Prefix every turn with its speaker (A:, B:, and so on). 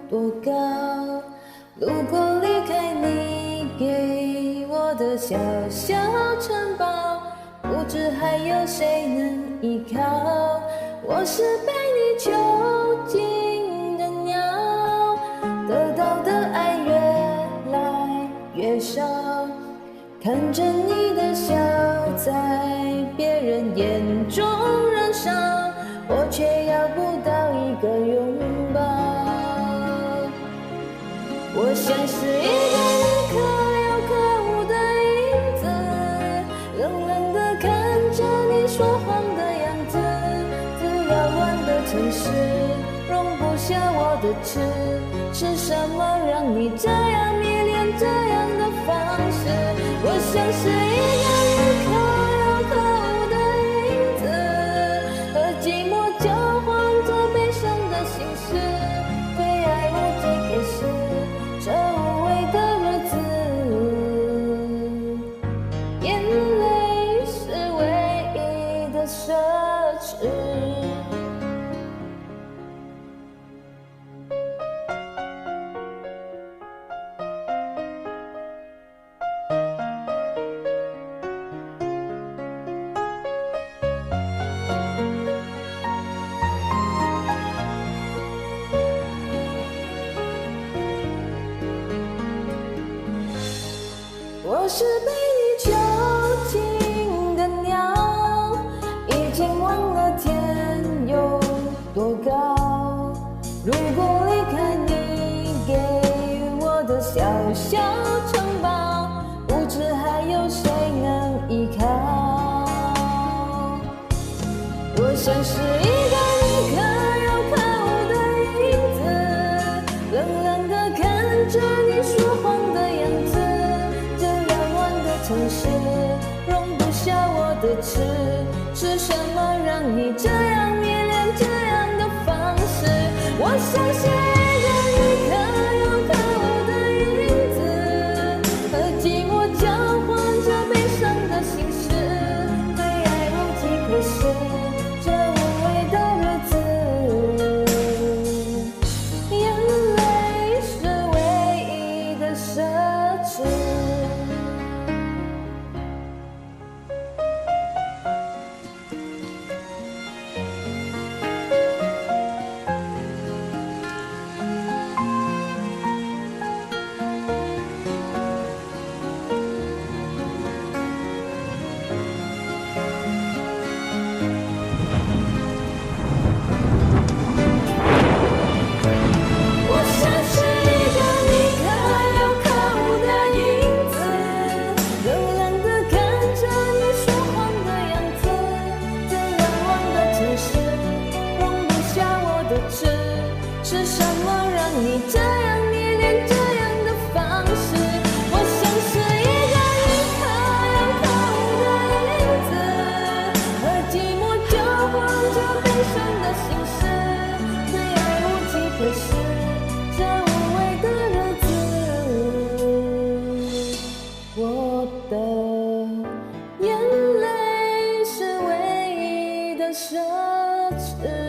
A: 多高？如果离开你给我的小小城堡，不知还有谁能依靠？我是被你囚禁的鸟，得到的爱越来越少，看着你的笑在别人眼中燃烧，我却要不到一个拥抱。我像是一个你可有可无的影子，冷冷地看着你说谎的样子。这遥远的城市容不下我的痴，是什么让你这样迷恋这样的方式？我像是一个你可有可无的影子，和寂寞交换着悲伤的心事，对爱无计可施，这无味的日子，眼泪是唯一的奢侈。我是被你囚禁的鸟，已经忘了天有多高。如果离开你给我的小小城堡，不知还有谁能依靠。我像是一个你可有可无的影子，冷冷地看着你说谎的样子。城市容不下我的痴，是什么让你这样迷恋这样的方式？我像是一个你可有可无的影子，和寂寞交换着悲伤的心事，对爱无计可施，这无味的日子，眼泪是唯一的奢侈。是什么让你这样迷恋这样的方式？我像是一个你可有可无的影子，和寂寞交换着悲伤的心事，对爱无计可施，这无味的日子，我的眼泪是唯一的奢侈。